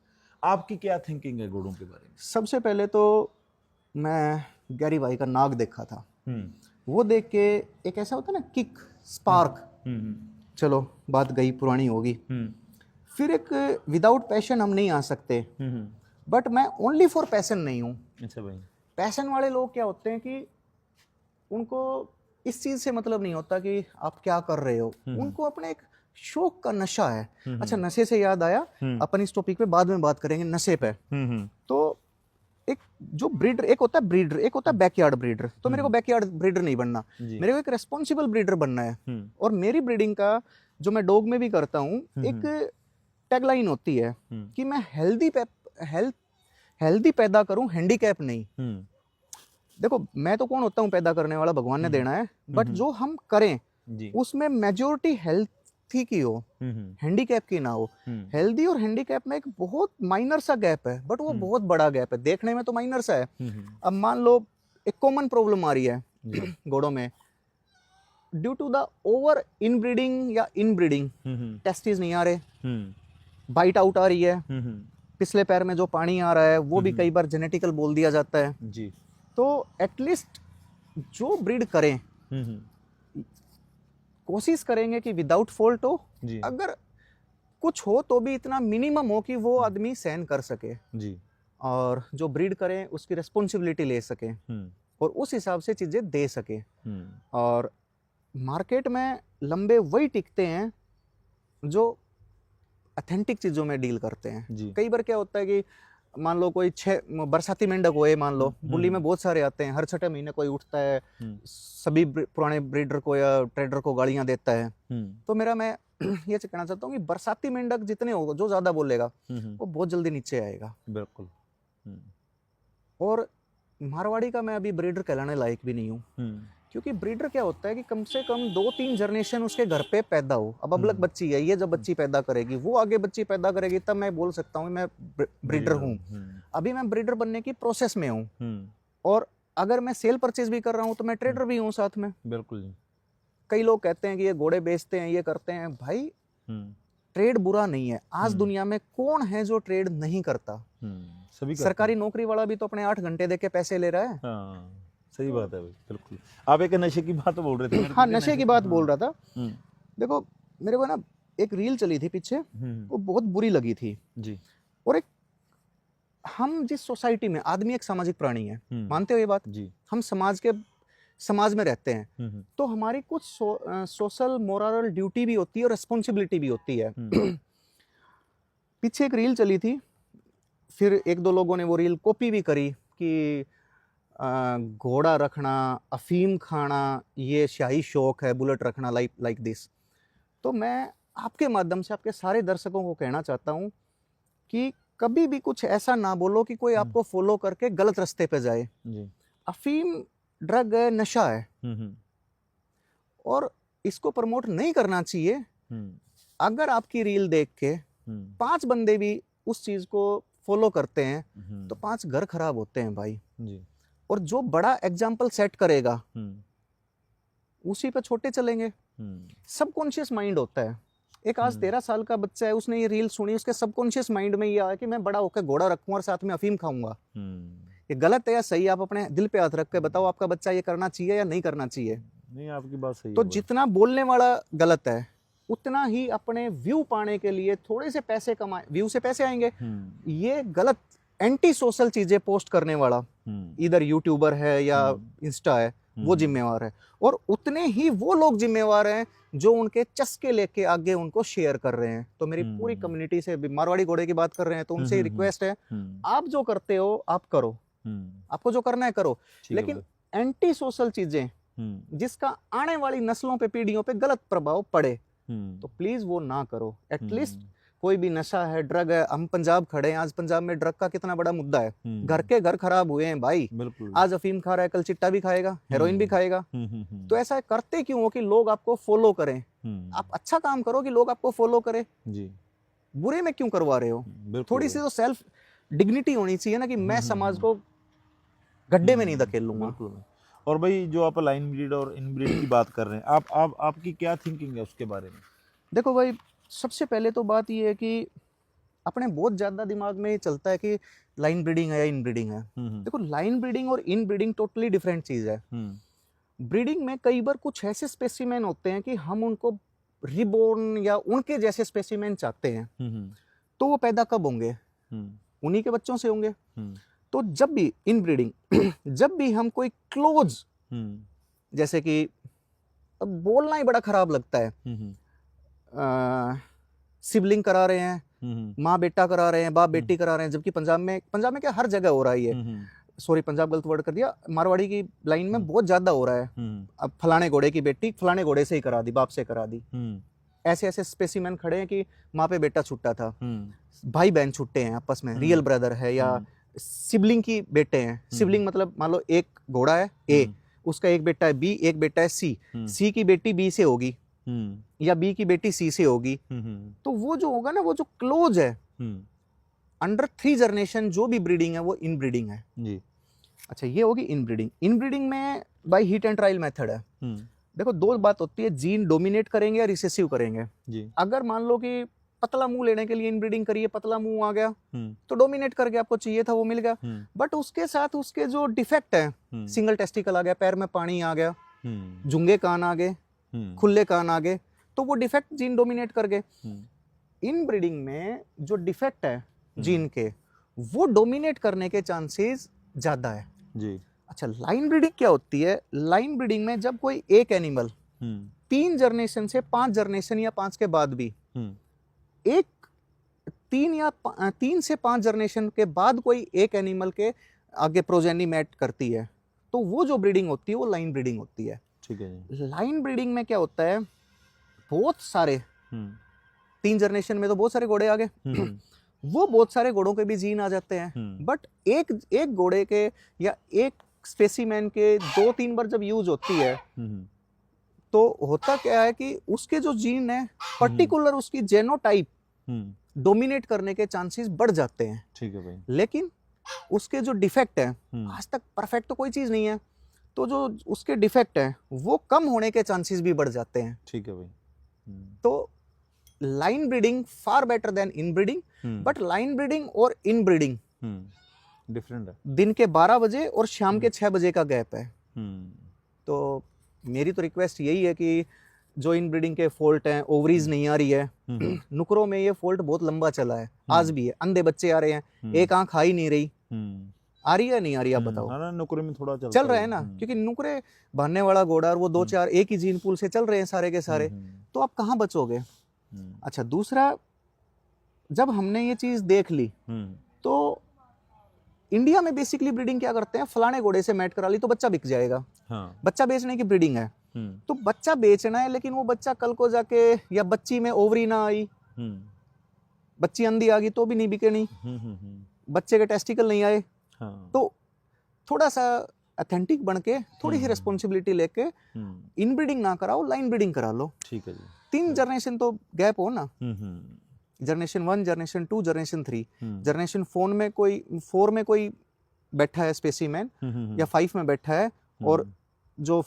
Speaker 2: आपकी क्या थिंकिंग है घोड़ों के बारे में?
Speaker 1: सबसे पहले तो मैं गैरी भाई का नाग देखा था। वो देख के एक ऐसा होता है ना, किक, स्पार्क, चलो बात गई पुरानी होगी। फिर एक विदाउट पैशन हम नहीं आ सकते, बट मैं ओनली फॉर पैशन नहीं हूँ।
Speaker 2: अच्छा भाई।
Speaker 1: पैशन वाले लोग क्या होते हैं कि उनको इस चीज से मतलब नहीं होता कि आप क्या कर रहे हो, उनको अपने एक शौक का नशा है। अच्छा, नशे से याद आया, अपन इस टॉपिक पे बाद में बात करेंगे, नशे पे। तो एक जो ब्रीडर, एक होता है ब्रीडर, एक होता है बैकयार्ड ब्रीडर। तो मेरे को बैकयार्ड ब्रीडर नहीं बनना, मेरे को एक रेस्पॉन्सिबल ब्रीडर बनना है। और मेरी ब्रीडिंग का, जो मैं डॉग में भी करता हूँ, एक टैगलाइन होती है कि मैं हेल्दी पैदा करूं, हैंडीकैप नहीं। देखो, मैं तो कौन होता हूँ पैदा करने वाला, भगवान ने देना है, बट जो हम करें उसमें मेजोरिटी हेल्थी की हो, हैंडीकैप की ना हो। हेल्दी और हैंडीकैप में एक बहुत माइनर सा गैप है, बट वो बहुत बड़ा गैप है। देखने में तो माइनर सा है। अब मान लो एक कॉमन प्रॉब्लम आ रही है घोड़ों में, due to the over inbreeding या इनब्रीडिंग, टेस्टिस नहीं आ रहे, बाइट आउट आ रही है, पिछले पैर में जो पानी आ रहा है वो भी कई बार जेनेटिकल बोल दिया जाता है जी। तो एटलीस्ट जो ब्रीड करें, कोशिश करेंगे कि विदाउट फॉल्ट हो। अगर कुछ हो तो भी इतना मिनिमम हो कि वो आदमी सहन कर सके जी, और जो ब्रीड करें उसकी रिस्पॉन्सिबिलिटी ले सके और उस हिसाब से चीजें दे सके। और मार्केट में लंबे वही टिकते हैं जो ऑथेंटिक चीजों में डील करते हैं। कई बार क्या होता है कि मान लो कोई 6 बरसाती मेंढक होए, मान लो बुल्ली में बहुत सारे आते हैं, हर 6 महीने कोई उठता है, सभी पुराने ब्रीडर को या ट्रेडर को गालियां देता है। तो मेरा, मैं ये कहना चाहता हूँ कि बरसाती मेंढक जितने होगा, जो ज्यादा बोलेगा वो बहुत जल्दी नीचे आएगा। बिल्कुल। और मारवाड़ी का मैं अभी ब्रीडर कहलाने लायक भी नहीं हूँ, क्योंकि ब्रीडर क्या होता है कि कम से कम 2-3 जनरेशन उसके घर पे पैदा हो। अब अबलक बच्ची है, ये जब बच्ची पैदा करेगी, वो आगे बच्ची पैदा करेगी, तब मैं बोल सकता हूँ मैं ब्रीडर हूँ। अभी मैं ब्रीडर बनने की प्रोसेस में हूँ, और अगर मैं सेल परचेज भी कर रहा हूँ तो मैं ट्रेडर भी हूँ साथ में। बिल्कुल जी। कई लोग कहते हैं कि ये घोड़े बेचते हैं, ये करते हैं। भाई, ट्रेड बुरा नहीं है। आज दुनिया में कौन है जो ट्रेड नहीं करता? सभी सरकारी नौकरी वाला भी तो अपने 8 घंटे दे के पैसे ले रहा है। सही बात है भाई, बिल्कुल। आप एक नशे की बात बोल रहे थे। हाँ, नशे की बात बोल रहा था। देखो, मेरे को ना एक रील चली थी पीछे, वो बहुत बुरी लगी थी जी। और एक, हम जिस सोसाइटी में, आदमी एक सामाजिक प्राणी है, मानते हो ये बात जी? हम समाज में रहते हैं, तो हमारी कुछ सोशल मोरल ड्यूटी भी होती है और रिस्पॉन्सिबिलिटी भी होती है। पीछे एक रील चली थी, फिर 1-2 लोगों ने वो रील कॉपी भी करी कि घोड़ा रखना, अफीम खाना, ये शाही शौक है, बुलेट रखना, लाइक दिस। तो मैं आपके माध्यम से आपके सारे दर्शकों को कहना चाहता हूँ कि कभी भी कुछ ऐसा ना बोलो कि कोई आपको फॉलो करके गलत रास्ते पे जाए जी। अफीम ड्रग है, नशा है, और इसको प्रमोट नहीं करना चाहिए। अगर आपकी रील देख के 5 बंदे भी उस चीज को फॉलो करते हैं
Speaker 2: हम्म,
Speaker 1: तो 5 घर खराब होते हैं भाई।
Speaker 2: जी,
Speaker 1: और जो बड़ा एग्जाम्पल सेट करेगा
Speaker 2: हम्म,
Speaker 1: उसी पे छोटे चलेंगे।
Speaker 2: हम्म,
Speaker 1: सबकॉन्शियस माइंड होता है। एक आज 13 साल का बच्चा है, उसने ये रील सुनी, उसके सबकॉन्शियस माइंड में ये आया कि मैं बड़ा होकर घोड़ा रखूंगा और साथ में अफीम खाऊंगा। ये गलत है या सही, आप अपने दिल पे हाथ रख के बताओ, आपका बच्चा ये करना चाहिए या नहीं करना चाहिए।
Speaker 2: नहीं आपकी बात सही
Speaker 1: तो
Speaker 2: है भाई।
Speaker 1: जितना बोलने वाला गलत है, उतना ही अपने व्यू पाने के लिए थोड़े से पैसे कमाए, व्यू से पैसे आएंगे, ये गलत एंटी सोशल चीजें पोस्ट करने वाला इधर यूट्यूबर है या इंस्टा है, वो जिम्मेवार है। और उतने ही वो लोग जिम्मेवार हैं जो उनके चस्के लेके आगे उनको शेयर कर रहे हैं। तो मेरी पूरी कम्युनिटी से, मारवाड़ी घोड़े की बात कर रहे हैं तो उनसे रिक्वेस्ट है, आप जो करते हो आप करो, आपको जो करना है करो, लेकिन एंटी सोशल चीजें जिसका आने वाली नस्लों पे, पीढ़ियों पे गलत प्रभाव पड़े, तो प्लीज वो ना करो। एटलीस्ट कोई भी नशा है, ड्रग है, हम पंजाब खड़े हैं, आज पंजाब में ड्रग का कितना बड़ा मुद्दा है, घर के घर खराब हुए हैं भाई।
Speaker 2: बिल्कुल।
Speaker 1: आज अफीम खा रहा है, कल चिट्टा भी खाएगा, हेरोइन भी खाएगा। तो ऐसा करते क्यों हो कि लोग आपको फॉलो करें? आप अच्छा काम करो कि लोग आपको फॉलो करें,
Speaker 2: जी,
Speaker 1: बुरे में क्यों करवा रहे हो? थोड़ी सी तो सेल्फ डिग्निटी होनी चाहिए ना, कि मैं समाज को गड्ढे में नहीं धकेल लूंगा।
Speaker 2: बिल्कुल। और भाई जो आप लाइन ब्रीड और इनब्रीड की बात कर रहे हैं, आपकी क्या थिंकिंग है उसके बारे में?
Speaker 1: देखो भाई, सबसे पहले तो बात ये है कि अपने बहुत ज्यादा दिमाग में ये चलता है कि लाइन ब्रीडिंग है या इन ब्रीडिंग है। देखो, लाइन ब्रीडिंग और इन ब्रीडिंग टोटली डिफरेंट चीज है। ब्रीडिंग में कई बार कुछ ऐसे स्पेसिमेन होते हैं कि हम उनको रिबोर्न या उनके जैसे स्पेसिमेन चाहते हैं, तो वो पैदा कब होंगे? उन्हीं के बच्चों से होंगे। तो जब भी इन ब्रीडिंग जब भी हम कोई क्लोज, जैसे कि अब बोलना ही बड़ा खराब लगता है, सिबलिंग करा रहे हैं, माँ बेटा करा रहे हैं, बाप बेटी करा रहे हैं, जबकि पंजाब में क्या हर जगह हो रहा है ये। सॉरी, पंजाब गलत वर्ड कर दिया, मारवाड़ी की लाइन में बहुत ज्यादा हो रहा है। अब फलाने घोड़े की बेटी फलाने घोड़े से ही करा दी, बाप से करा दी। ऐसे ऐसे स्पेसिमेन खड़े हैं कि माँ पे बेटा छुट्टा था, भाई बहन छुट्टे हैं आपस में, रियल ब्रदर है, या सिबलिंग की बेटे हैं। सिबलिंग मतलब मान लो एक घोड़ा है ए, उसका एक बेटा है बी, एक बेटा है सी, सी की बेटी बी से होगी या बी की बेटी सी से होगी। तो वो जो होगा ना, वो जो क्लोज है, अंडर 3 जनरेशन जो भी ब्रीडिंग है वो इन ब्रीडिंग है जी। अच्छा, ये होगी इन ब्रीडिंग। इन ब्रीडिंग में by heat and trial method है। देखो, 2 बात होती है, जीन डोमिनेट करेंगे या रिसेसिव करेंगे जी। अगर मान लो कि पतला मुंह लेने के लिए इन ब्रीडिंग करिए, पतला मुंह आ गया तो डोमिनेट कर गया, आपको चाहिए था वो मिल गया। बट उसके साथ उसके जो डिफेक्ट है, सिंगल टेस्टिकल आ गया, पैर में पानी आ गया, जुंगे कान आ गए, खुले कान आ गए, तो वो डिफेक्ट जीन डोमिनेट कर गए। इन ब्रीडिंग में जो डिफेक्ट है जीन के, वो डोमिनेट करने के चांसेस ज्यादा है जी। अच्छा, लाइन ब्रीडिंग क्या होती है? लाइन ब्रीडिंग में जब कोई एक एनिमल 3 जनरेशन से 5 जनरेशन या 5 के बाद भी एक 3 से 5 जनरेशन के बाद कोई एक एनिमल के आगे प्रोजेनी मैट करती है, तो वो जो ब्रीडिंग होती है वो लाइन ब्रीडिंग होती है। ठीक है जी। लाइन ब्रीडिंग में क्या होता है, बहुत सारे 3 जनरेशन में तो बहुत सारे घोड़े आ गए, वो बहुत सारे घोड़ों के भी जीन आ जाते हैं। बट एक घोड़े के या एक स्पेसिमेन के 2-3 बार जब यूज होती है, तो होता क्या है कि उसके जो जीन है, पर्टिकुलर उसकी जेनोटाइप डोमिनेट करने के चांसेस बढ़ जाते हैं। ठीक है भाई। लेकिन उसके जो डिफेक्ट है, आज तक परफेक्ट तो कोई चीज नहीं है, तो जो उसके डिफेक्ट है वो कम होने के चांसेस भी बढ़ जाते हैं। ठीक है भाई। तो line breeding far better then in breeding, but line breeding और इन ब्रीडिंग डिफरेंट है। दिन के 12 बजे और शाम के 6 बजे का गैप है। तो मेरी तो रिक्वेस्ट यही है कि जो इन ब्रीडिंग के फॉल्ट हैं, ओवरीज नहीं आ रही है, नुकरों में ये फॉल्ट बहुत लंबा चला है, आज भी है, अंधे बच्चे आ रहे हैं, एक आंख आ ही नहीं रही, आ रही है नहीं आ रही, आप बताओ। नुकरे में थोड़ा चल रहा है ना, क्योंकि नुकरे बांधने वाला घोड़ा और वो 2-4 एक ही जीन पूल से चल रहे हैं सारे के सारे, तो आप कहाँ बचोगे? अच्छा, दूसरा, जब हमने ये चीज देख ली, तो इंडिया में बेसिकली ब्रीडिंग क्या करते हैं, फलाने घोड़े से मैट करा ली तो बच्चा बिक जाएगा। हाँ। बच्चा बेचने की ब्रीडिंग है, तो बच्चा बेचना है, लेकिन वो बच्चा कल को जाके, या बच्ची में ओवरी ना आई, बच्ची अंधी आ गई तो भी नहीं बिकेनी, बच्चे के टेस्टिकल नहीं आए। हाँ। तो थोड़ा सा ऑथेंटिक बन के, थोड़ी सी रिस्पॉन्सिबिलिटी लेके इन ब्रीडिंग ना कराओ, लाइन ब्रीडिंग करा लो। ठीक है जी। 3 जनरेशन तो गैप हो ना। Generation 1, generation 2, generation 3। जनरेशन 4 में कोई बैठा है स्पेसीमैन या 5 में बैठा है, और जो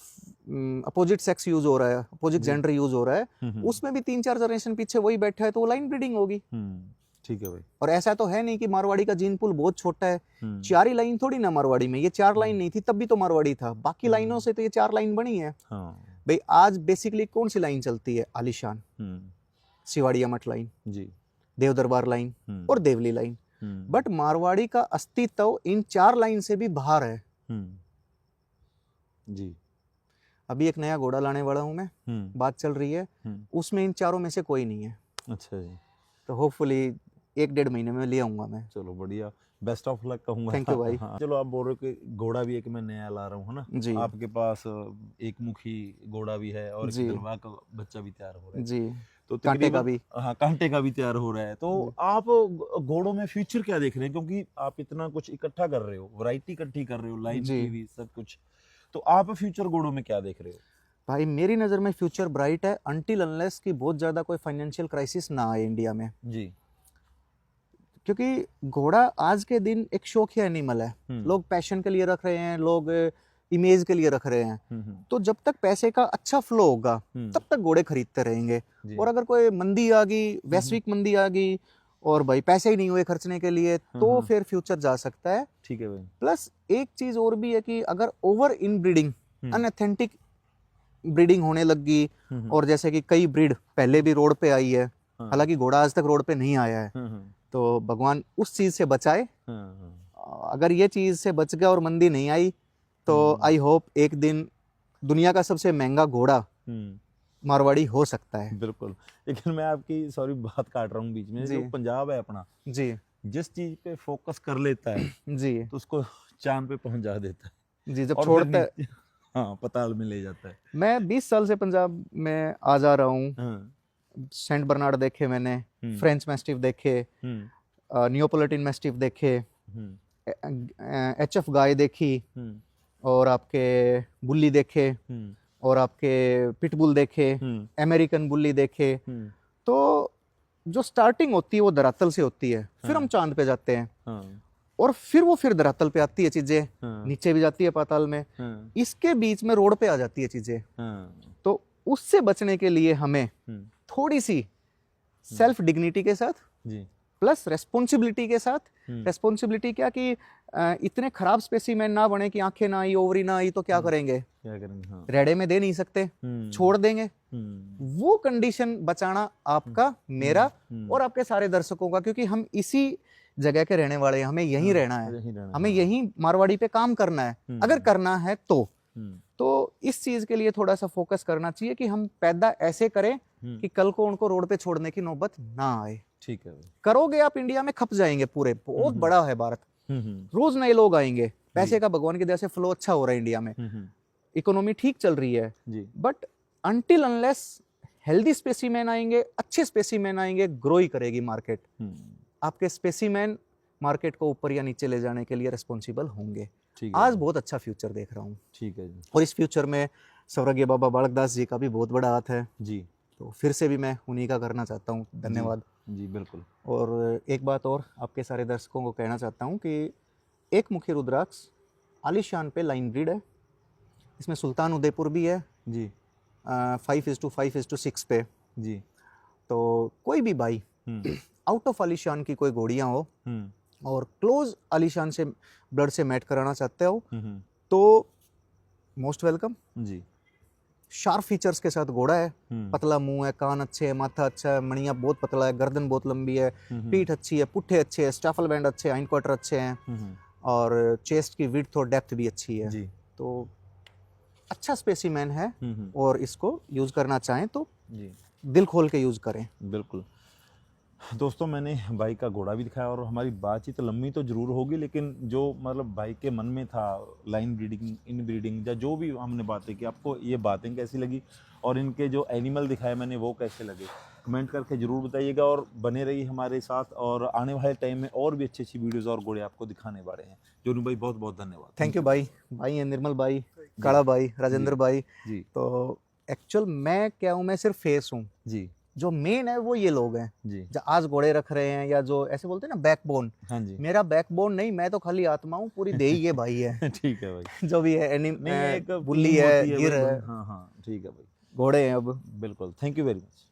Speaker 1: अपोजिट सेक्स यूज हो रहा है, अपोजिट जेंडर यूज हो रहा है, उसमें भी 3-4 जनरेशन पीछे वही बैठा है, तो वो लाइन ब्रीडिंग होगी।
Speaker 2: ठीक है भाई।
Speaker 1: और ऐसा तो है नहीं कि मारवाड़ी का जीन पूल बहुत छोटा है, 4 ही लाइन थोड़ी ना मारवाड़ी में, ये 4 लाइन नहीं थी तब भी तो मारवाड़ी था, बाकी लाइनों से तो ये 4 लाइन बनी है। भाई आज बेसिकली कौन सी लाइन चलती है? आलिशान, सिवाड़िया मठ लाइन
Speaker 2: जी,
Speaker 1: देव दरबार लाइन और देवली लाइन। बट मारवाड़ी का अस्तित्व इन 4 लाइन से भी बाहर है
Speaker 2: जी।
Speaker 1: अभी एक नया घोड़ा लाने वाला हूं मैं, बात चल रही है, उसमें इन 4 में से कोई नहीं है।
Speaker 2: अच्छा जी।
Speaker 1: तो होपफुली 1-1.5 महीने में ले आऊंगा मैं।
Speaker 2: चलो बढ़िया, बेस्ट ऑफ लक कहूंगा।
Speaker 1: थैंक यू भाई।
Speaker 2: हाँ। चलो आप बोल रहे हो कि घोड़ा भी एक मैं नया ला रहा हूँ, है ना
Speaker 1: जी
Speaker 2: आपके पास एक मुखी घोड़ा भी है और
Speaker 1: जी।
Speaker 2: एक गलवा का बच्चा भी तैयार हो रहा है,
Speaker 1: जी,
Speaker 2: तो
Speaker 1: कांटे का
Speaker 2: तकरीबन
Speaker 1: भी।
Speaker 2: हाँ कांटे का भी तैयार हो रहा है। तो आप घोड़ों में फ्यूचर क्या देख रहे हैं, क्योंकि आप इतना कुछ इकट्ठा कर रहे हो, वैरायटी इकट्ठी कर रहे हो, लाइन
Speaker 1: जी।
Speaker 2: की भी सब कुछ, तो आप फ्यूचर घोड़ों में क्या देख रहे हो?
Speaker 1: भाई मेरी नज़र में फ्यूचर ब्राइट है, अनटिल अनलेस कि बहुत ज़्यादा कोई फाइनेंशियल क्राइसिस ना आए इंडिया में।
Speaker 2: जी।
Speaker 1: क्योंकि घोड़ा आज के दिन एक शौकिया एनिमल है, लोग पैशन के लिए रख रहे हैं, लोग इमेज के लिए रख रहे हैं। तो जब तक पैसे का अच्छा फ्लो होगा तब तक घोड़े खरीदते रहेंगे। और अगर कोई मंदी आ गई, वैश्विक मंदी आ गई, और भाई पैसे ही नहीं हुए खर्चने के लिए, तो फिर फ्यूचर जा सकता है।
Speaker 2: ठीक है भाई।
Speaker 1: प्लस एक चीज और भी है कि अगर over in breeding, unauthentic breeding होने लग गई, और जैसे कि कई ब्रीड पहले भी रोड पे आई है, हालांकि घोड़ा आज तक रोड पे नहीं आया है, तो भगवान उस चीज से बचाए। अगर ये चीज से बच गया और मंदी नहीं आई, तो आई होप एक दिन दुनिया का सबसे महंगा घोड़ा मारवाड़ी हो सकता है।
Speaker 2: बिल्कुल। लेकिन मैं आपकी सॉरी बात काट रहा हूँ बीच में, जो पंजाब है अपना
Speaker 1: जी,
Speaker 2: जिस चीज पे फोकस कर लेता है
Speaker 1: जी,
Speaker 2: तो उसको चांद पे पहुंचा देता है
Speaker 1: जी, जब
Speaker 2: और
Speaker 1: छोड़ता है।
Speaker 2: फिर हाँ पताल में ले जाता है।
Speaker 1: मैं 20 साल से पंजाब में आ जा रहा हूँ। सेंट बर्नार्ड देखे मैंने, फ्रेंच मैस्टिफ देखे, नियोपोलिटन मैस्टिफ देखे, HF गाय देखी, और आपके बुल्ली देखे, और आपके पिटबुल देखे, अमेरिकन बुल्ली देखे। तो जो स्टार्टिंग होती है वो धरातल से होती है, फिर हम चांद पे जाते हैं, और फिर धरातल पे आती है चीजें, नीचे भी जाती है पाताल में, इसके बीच में रोड पे आ जाती है चीजें। तो उससे बचने के लिए हमें थोड़ी सी सेल्फ डिग्निटी के साथ प्लस रेस्पॉन्सिबिलिटी के साथ, रेस्पॉन्सिबिलिटी क्या कि इतने खराब स्पेसिमेन ना बने कि आंखें ना आई, ओवरी ना आई, तो क्या करेंगे? हाँ। रेडे में दे नहीं सकते, छोड़ देंगे। वो कंडीशन बचाना आपका, मेरा और आपके सारे दर्शकों का, क्योंकि हम इसी जगह के रहने वाले हैं, हमें यहीं रहना है, हमें यहीं मारवाड़ी पे काम करना है। अगर करना है तो इस चीज के लिए थोड़ा सा फोकस करना चाहिए कि हम पैदा ऐसे करें कि कल को उनको रोड पे छोड़ने की नौबत ना आए।
Speaker 2: ठीक है।
Speaker 1: करोगे आप, इंडिया में खप जाएंगे पूरे, बहुत बड़ा है भारत, रोज नए लोग आएंगे, पैसे का भगवान की दया से फ्लो अच्छा हो रहा है इंडिया में, इकोनॉमी ठीक चल रही है। But until unless healthy specimen आएंगे, अच्छे स्पेसीमैन आएंगे, ग्रो ही करेगी मार्केट। आपके स्पेसीमैन मार्केट को ऊपर या नीचे ले जाने के लिए रिस्पॉन्सिबल होंगे। आज बहुत अच्छा फ्यूचर देख रहा हूँ। ठीक है जी। और इस फ्यूचर में स्वर्गीय बाबा बालकदास जी का भी बहुत बड़ा हाथ है जी, तो फिर से भी मैं उन्हीं का करना चाहता हूँ। धन्यवाद जी। बिल्कुल। और एक बात और आपके सारे दर्शकों को कहना चाहता हूँ कि एक मुखी रुद्राक्ष आलिशान पे लाइन ब्रीड है, इसमें सुल्तान उदयपुर भी है जी, 5:5:6 पे जी। तो कोई भी भाई आउट ऑफ आलिशान की कोई घोड़ियाँ हो और क्लोज आलिशान से ब्लड से मैट कराना चाहते हो तो मोस्ट वेलकम जी। शार्प फीचर्स के साथ घोड़ा है, पतला मुंह है, कान अच्छे है, माथा अच्छा है, मणिया बहुत पतला है, गर्दन बहुत लंबी है, पीठ अच्छी है, पुट्ठे अच्छे हैं, स्टाफल बैंड अच्छे हैं, हाइंड क्वार्टर अच्छे हैं, और चेस्ट की विड्थ और डेप्थ भी अच्छी है जी। तो अच्छा स्पेसिमेन है, और इसको यूज करना चाहें तो जी दिल खोल के यूज करें। बिल्कुल। दोस्तों मैंने भाई का घोड़ा भी दिखाया, और हमारी बातचीत लंबी तो जरूर होगी, लेकिन जो मतलब भाई के मन में था, लाइन ब्रीडिंग, इन ब्रीडिंग, या जो भी हमने बातें की, आपको ये बातें कैसी लगी और इनके जो एनिमल दिखाए मैंने वो कैसे लगे, कमेंट करके ज़रूर बताइएगा। और बने रहिए हमारे साथ, और आने वाले टाइम में और भी अच्छी अच्छी वीडियोज़ और घोड़े आपको दिखाने वाले हैं। जोनू भाई बहुत बहुत धन्यवाद। थैंक यू भाई। भाई हैं निर्मल भाई, काला भाई, राजेंद्र भाई जी। तो एक्चुअल मैं क्या हूँ, मैं सिर्फ फेस हूँ जी, जो मेन है वो ये लोग हैं
Speaker 2: जी।
Speaker 1: जो आज घोड़े रख रहे हैं, या जो ऐसे बोलते हैं ना बैकबोन।
Speaker 2: हाँ जी।
Speaker 1: मेरा बैकबोन नहीं, मैं तो खाली आत्मा हूँ, पूरी देही ये भाई है।
Speaker 2: ठीक है भाई।
Speaker 1: जो भी है
Speaker 2: नहीं, एक
Speaker 1: बुल्ली
Speaker 2: टीम
Speaker 1: है,
Speaker 2: होती
Speaker 1: गिर
Speaker 2: भाई,
Speaker 1: है,
Speaker 2: हाँ हाँ ठीक है भाई,
Speaker 1: घोड़े हैं अब।
Speaker 2: बिल्कुल, थैंक यू वेरी मच।